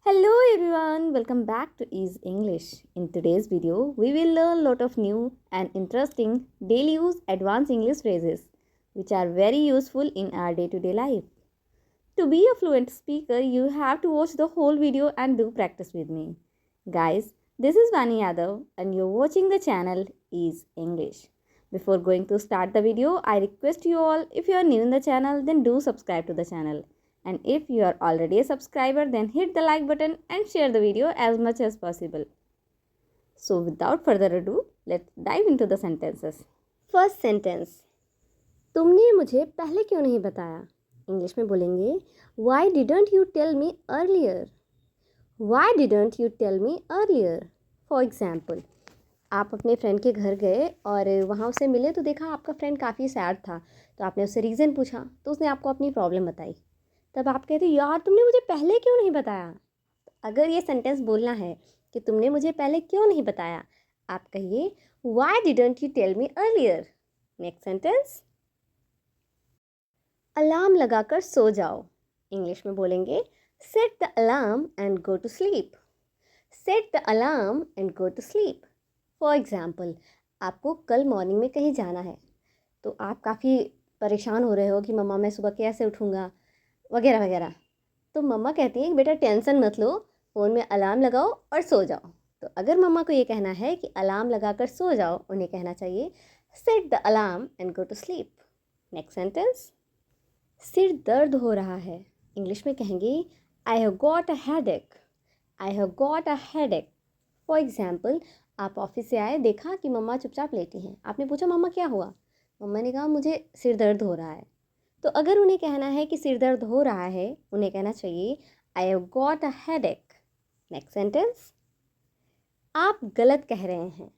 Hello everyone, welcome back to Ease English. In today's video, we will learn a lot of new and interesting daily use advanced English phrases which are very useful in our day-to-day life. To be a fluent speaker, you have to watch the whole video and do practice with me. Guys, this is Vani Yadav and you're watching the channel Ease English. Before going to start the video, I request you all, if you are new in the channel, then do subscribe to the channel. And if you are already a subscriber, then hit the like button and share the video as much as possible. So without further ado, let's dive into the sentences. First sentence. तुमने मुझे पहले क्यों नहीं बताया? English में बोलेंगे Why didn't you tell me earlier? Why didn't you tell me earlier? For example, आप अपने फ्रेंड के घर गए और वहाँ उससे मिले तो देखा आपका फ्रेंड काफ़ी सैड था, तो आपने उससे रीज़न पूछा तो उसने आपको अपनी प्रॉब्लम बताई। तब आप कहते यार तुमने मुझे पहले क्यों नहीं बताया। अगर ये सेंटेंस बोलना है कि तुमने मुझे पहले क्यों नहीं बताया, आप कहिए Why didn't you tell me earlier? Next sentence, alarm लगाकर सो जाओ। इंग्लिश में बोलेंगे set the alarm and go to sleep. Set the alarm and go to sleep. For example, आपको कल मॉर्निंग में कहीं जाना है तो आप काफ़ी परेशान हो रहे हो कि मम्मा मैं सुबह कैसे उठूँगा वगैरह वगैरह। तो मम्मा कहती हैं कि बेटा टेंशन मत लो, फ़ोन में अलार्म लगाओ और सो जाओ। तो अगर मम्मा को ये कहना है कि अलार्म लगाकर सो जाओ, उन्हें कहना चाहिए set the alarm and go to sleep. Next sentence, सिर दर्द हो रहा है। इंग्लिश में कहेंगे I have got a headache. I have got a headache. For example, आप ऑफिस से आए, देखा कि मम्मा चुपचाप लेटी हैं। आपने पूछा मम्मा क्या हुआ? मम्मा ने कहा मुझे सिर दर्द हो रहा है। तो अगर उन्हें कहना है कि सिर दर्द हो रहा है, उन्हें कहना चाहिए I have got a headache. Next sentence, आप गलत कह रहे हैं।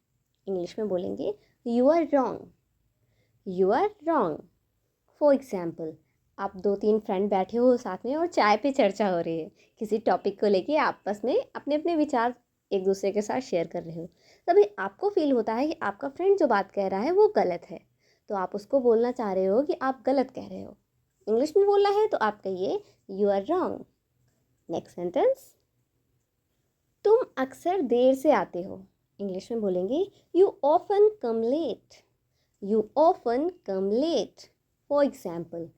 इंग्लिश में बोलेंगे you are wrong. You are wrong. For example, आप 2-3 फ्रेंड बैठे हो साथ में और चाय पे चर्चा हो रही है, किसी टॉपिक को लेके आपस में अपने अपने विचार एक दूसरे के साथ शेयर कर रहे हो। तभी आपको फील होता है कि आपका फ्रेंड जो बात कह रहा है वो गलत है, तो आप उसको बोलना चाह रहे हो कि आप गलत कह रहे हो। इंग्लिश में बोलना है तो आप कहिए you are wrong. Next sentence, तुम अक्सर देर से आते हो। इंग्लिश में बोलेंगे you often come late. You often come late. For example,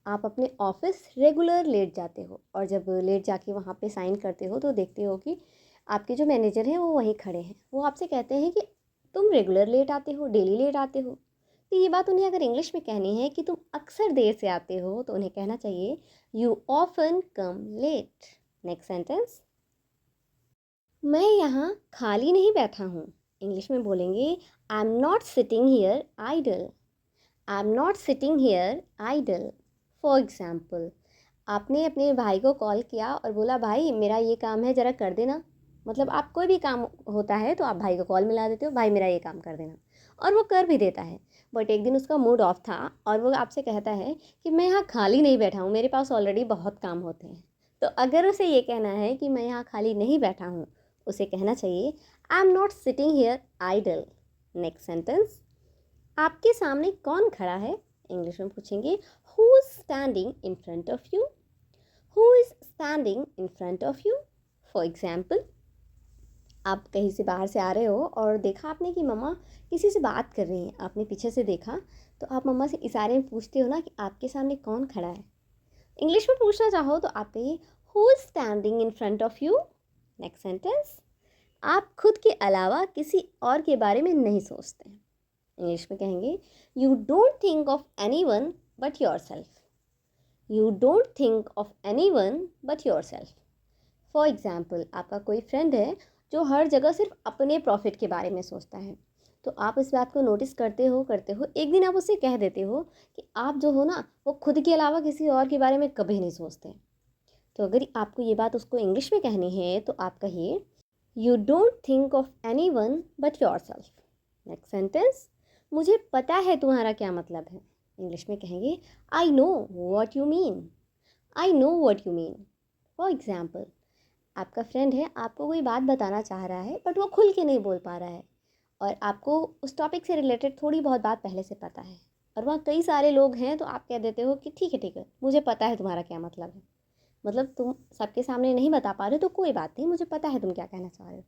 आप अपने ऑफिस रेगुलर लेट जाते हो और जब लेट जाके वहाँ पे साइन करते हो तो देखते हो कि आपके जो मैनेजर हैं वो वहीं खड़े हैं। वो आपसे कहते हैं कि तुम रेगुलर लेट आते हो, डेली लेट आते हो। तो ये बात उन्हें अगर इंग्लिश में कहनी है कि तुम अक्सर देर से आते हो, तो उन्हें कहना चाहिए you often come late. Next sentence, मैं यहाँ खाली नहीं बैठा हूँ। इंग्लिश में बोलेंगे I am not sitting here idle. I am not sitting here idle. For example, आपने अपने भाई को कॉल किया और बोला भाई मेरा ये काम है ज़रा कर देना। मतलब आप कोई भी काम होता है तो आप भाई को कॉल मिला देते हो, भाई मेरा ये काम कर देना, और वो कर भी देता है। बट एक दिन उसका मूड ऑफ था और वो आपसे कहता है कि मैं यहाँ खाली नहीं बैठा हूँ, मेरे पास ऑलरेडी बहुत काम होते हैं। तो अगर उसे ये कहना है कि मैं यहाँ खाली नहीं बैठा हूँ, उसे कहना चाहिए I am not sitting here idle. Next sentence, आपके सामने कौन खड़ा है? इंग्लिश में पूछेंगे who is standing in front of you. Who is standing in front of you. For example, आप कहीं से बाहर से आ रहे हो और देखा आपने कि मम्मा किसी से बात कर रही हैं। आपने पीछे से देखा तो आप मम्मा से इशारे में पूछते हो ना कि आपके सामने कौन खड़ा है। इंग्लिश में पूछना चाहो तो आप कहिए who is standing in front of you. Next sentence, आप खुद के अलावा किसी और के बारे में नहीं सोचते हैं। इंग्लिश में कहेंगे you don't think of any one but your self. You don't think of any one but your self. For example, आपका कोई फ्रेंड है जो हर जगह सिर्फ अपने प्रॉफिट के बारे में सोचता है, तो आप इस बात को नोटिस करते हो एक दिन आप उससे कह देते हो कि आप जो हो ना वो खुद के अलावा किसी और के बारे में कभी नहीं सोचते। तो अगर आपको ये बात उसको इंग्लिश में कहनी है तो आप कहिए you don't think of any one but your self. Next sentence, मुझे पता है तुम्हारा क्या मतलब है। इंग्लिश में कहेंगे आई know what you mean. I know what you mean. For example, आपका फ्रेंड है, आपको कोई बात बताना चाह रहा है बट वो खुल के नहीं बोल पा रहा है, और आपको उस टॉपिक से रिलेटेड थोड़ी बहुत बात पहले से पता है और वहाँ कई सारे लोग हैं, तो आप कह देते हो कि ठीक है मुझे पता है तुम्हारा क्या मतलब है। मतलब तुम सबके सामने नहीं बता पा रहे हो तो कोई बात नहीं, मुझे पता है तुम क्या कहना चाह रहे हो।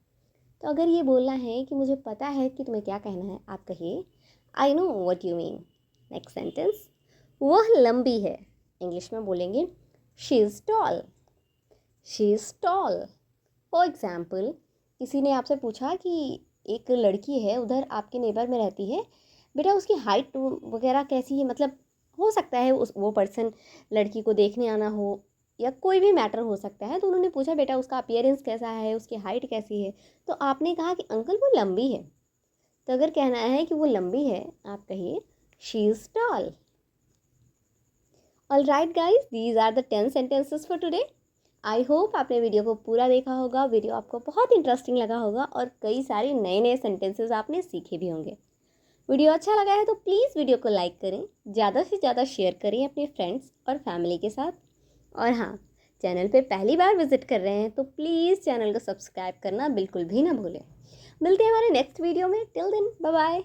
तो अगर ये बोलना है कि मुझे पता है कि तुम्हें क्या कहना है, आप कहिए I know what you mean. Next sentence, वह लंबी है। इंग्लिश में बोलेंगे she is tall. She is tall. For example, किसी ने आपसे पूछा कि एक लड़की है उधर आपके नेबर में रहती है, बेटा उसकी हाइट वगैरह कैसी है, मतलब हो सकता है उस वो पर्सन लड़की को देखने आना हो या कोई भी मैटर हो सकता है, तो उन्होंने पूछा बेटा उसका अपीयरेंस कैसा है, उसकी हाइट कैसी है, तो आपने कहा कि अंकल वो लंबी है। तो अगर कहना है कि वो लंबी है, आप कहिए she is tall. All right guys, these are the 10 sentences for today. I hope आपने वीडियो को पूरा देखा होगा, वीडियो आपको बहुत इंटरेस्टिंग लगा होगा और कई सारे नए नए सेंटेंसेस आपने सीखे भी होंगे। वीडियो अच्छा लगा है तो प्लीज़ वीडियो को लाइक करें, ज़्यादा से ज़्यादा शेयर करें अपने फ्रेंड्स और फैमिली के साथ। और हाँ, चैनल पे पहली बार विजिट कर रहे हैं तो प्लीज़ चैनल को सब्सक्राइब करना बिल्कुल भी ना भूलें। मिलते हैं हमारे नेक्स्ट वीडियो में। Till then bye bye.